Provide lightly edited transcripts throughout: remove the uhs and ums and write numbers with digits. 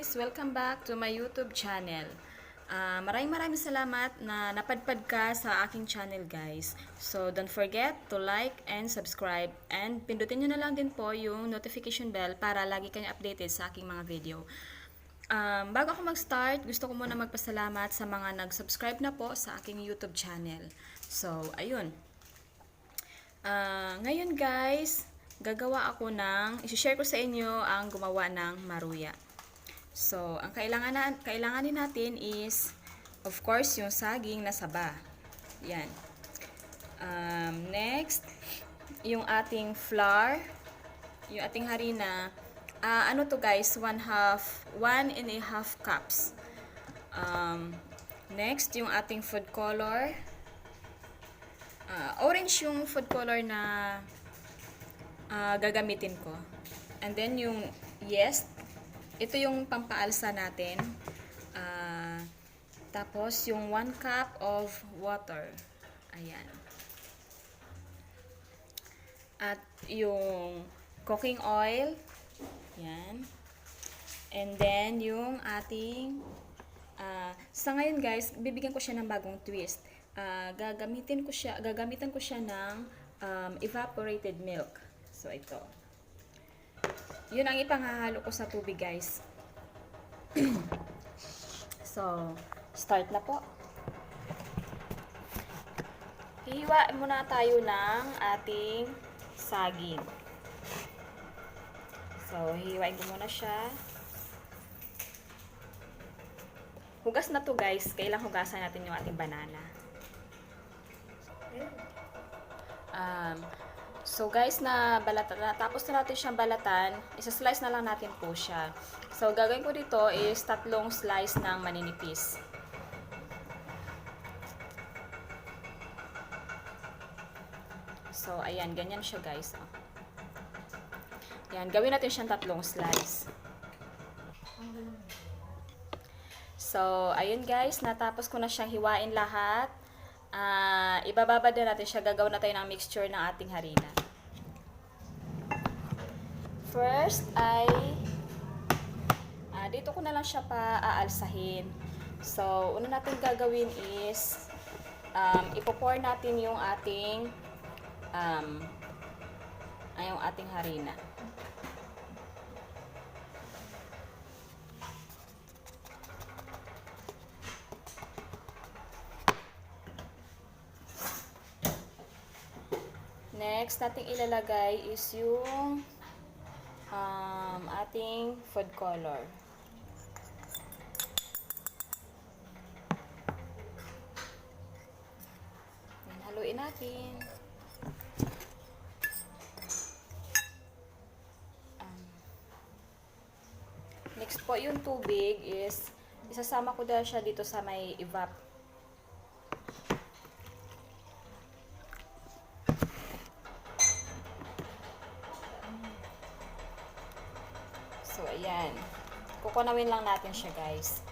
guys! Welcome back to my YouTube channel. Maraming salamat na napadpad ka sa aking channel guys. So don't forget to like and subscribe and pindutin nyo na lang din po yung notification bell para lagi kayong updated sa aking mga video. Bago ako mag-start, gusto ko muna magpasalamat sa mga nag-subscribe na po sa aking YouTube channel. So ayun. Ngayon guys, gagawa ako i-share ko sa inyo ang gumawa ng maruya. So, ang kailanganin natin is, of course, yung saging na saba. Yan. Next, yung ating flour, yung ating harina. Ano to guys, 1.5 cups. Next, yung ating food color. Orange yung food color na gagamitin ko. And then yung yeast, ito yung pampaalsa natin. Tapos yung 1 cup of water. Ayan. At yung cooking oil. Yan. And then yung ating sa ngayon guys, bibigyan ko siya ng bagong twist. Gagamitan ko siya ng evaporated milk. So ito. Yun ang ipanghahalo ko sa tubig guys. So, start na po. Hihiwa muna tayo ng ating saging. So, hihiwain ko muna siya. Hugas na to guys. Kailangan hugasan natin yung ating banana. So guys, tapos na natin siyang balatan, isa-slice na lang natin po siya. So gagawin ko dito is 3 slice ng maninipis. So ayan, ganyan siya guys. Yan, gawin natin siyang 3 slice. So ayun guys, natapos ko na siyang hiwain lahat. Ibababad na natin siya. Gagawin na tayo ng mixture ng ating harina. First ay dito ko na lang siya pa-aalsahin. So, una natin gagawin is ipo-pour natin yung ating harina. Next, nating ilalagay is yung ating food color. Yan, haluin natin. Next po, yung tubig is isasama ko dahil siya dito sa may evap. So, ayan. Kukunawin lang natin siya, guys.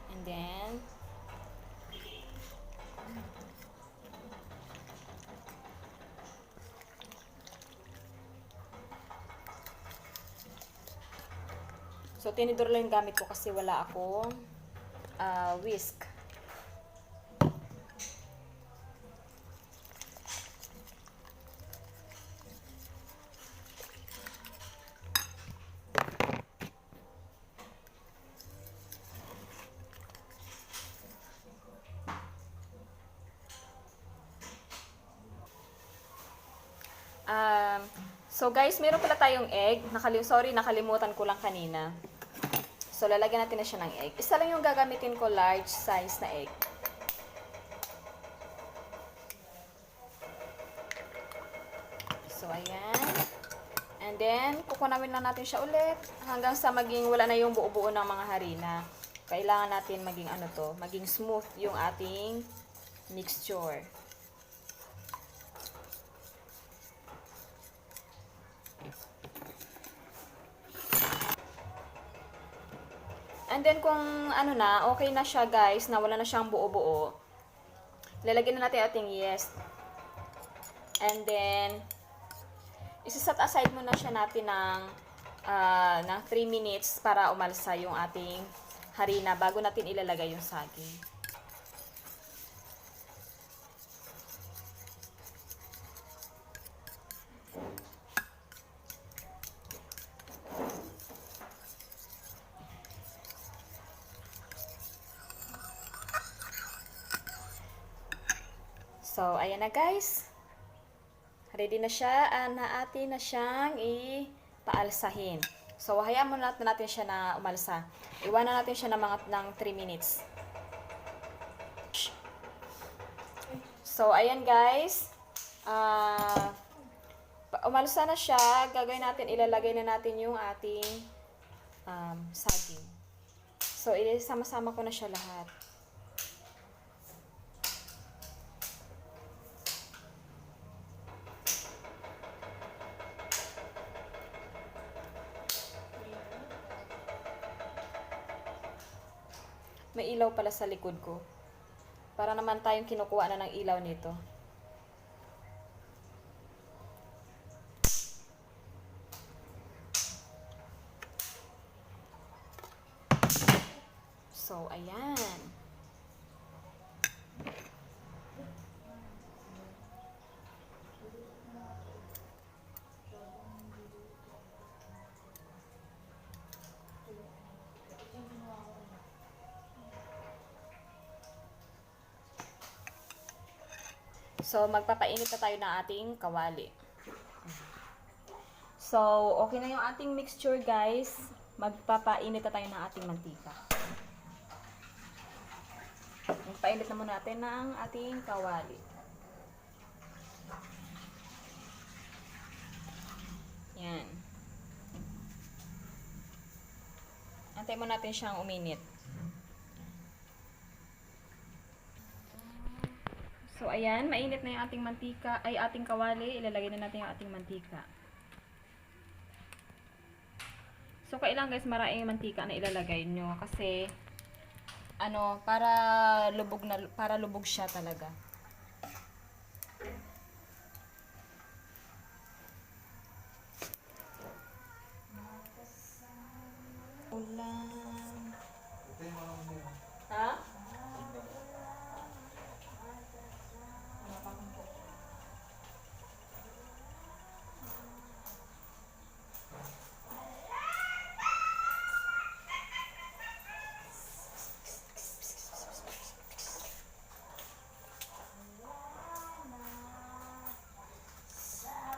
And then, so, tinidor lang yung gamit ko kasi wala akong whisk. So guys, meron pala tayong egg. Nakalimutan ko lang kanina. So lalagyan natin na siya ng egg. Isa lang yung gagamitin ko, large size na egg. So ayan. And then, kukunawin lang natin siya ulit hanggang sa maging wala na yung buo-buo ng mga harina. Kailangan natin maging smooth yung ating mixture. And then kung okay na siya guys, na wala na siyang buo-buo, lalagyan na natin ating yeast. And then, isa-set aside muna siya natin ng ng 3 minutes para umalsa yung ating harina bago natin ilalagay yung saging. So, ayan na guys. Ready na siya. Atin na siyang ipaalsahin. So, hayaan muna natin siya na umalsa. Iwanan natin siya ng 3 minutes. So, ayan guys. Umalsa na siya. Gagawin natin, ilalagay na natin yung ating saging. So, sama-sama ko na siya lahat. May ilaw pala sa likod ko. Para naman tayong kinukuha na ng ilaw nito. So, ayan. So, magpapainit na tayo ng ating kawali. So, okay na yung ating mixture, guys. Magpapainit na tayo ng ating mantika. Magpainit na muna natin ng ating kawali. Yan. Antayin mo natin siyang uminit. So, ayan, mainit na yung ating mantika, ay ating kawali. Ilalagay na natin yung ating mantika. So, kailangan guys, maraming mantika na ilalagay nyo. Kasi, para lubog siya talaga. Ulan. Ha?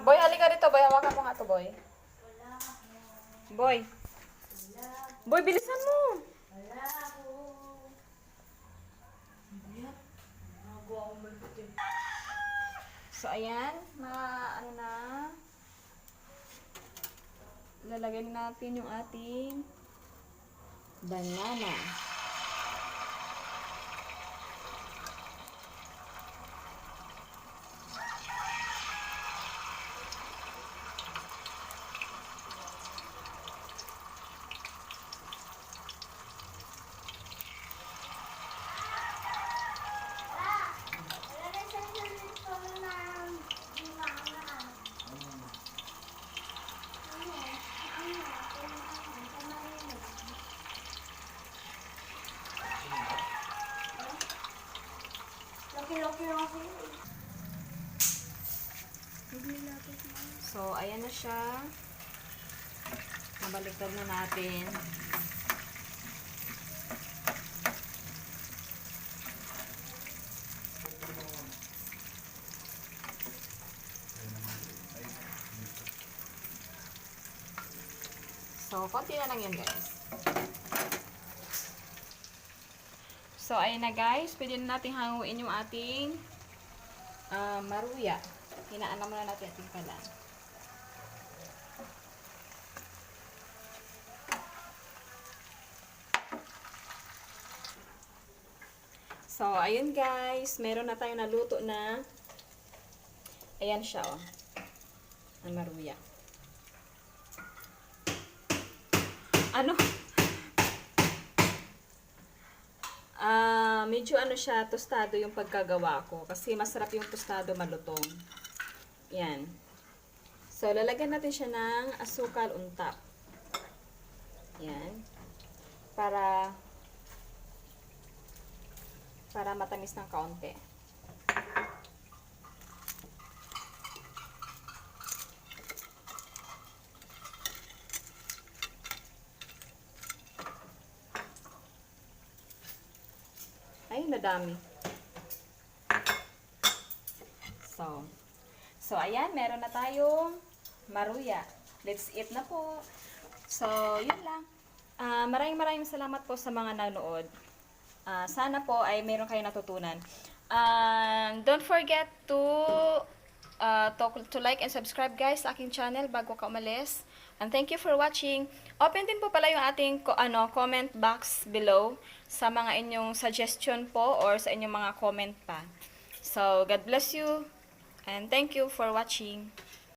Boy, halika dito, boy. Hawakan mo nga to, boy. Boy. Boy, bilisan mo. So, ayan. Lalagay natin yung ating banana. So, ayan na siya. Nabaliktad na natin. So, konti na lang yan, guys. So, ayan na, guys. Pwede na natin hanguin yung ating maruya. Hinaan na muna natin ating kalan. So, ayun guys. Meron na tayong naluto na. Ayan siya, oh. Ang maruya. Medyo siya, tostado yung pagkagawa ko. Kasi masarap yung tostado malutong. Yan. So, lalagyan natin siya ng asukal on top. Yan. Para matamis ng kaunti. Ay, nadami. So ayan, meron na tayong maruya. Let's eat na po. So, yun lang. Maraming salamat po sa mga nanood. Sana po ay meron kayong natutunan. Don't forget to like and subscribe guys sa aking channel bago ka umalis. And thank you for watching. Open din po pala yung ating comment box below sa mga inyong suggestion po or sa inyong mga comment pa. So, God bless you and thank you for watching.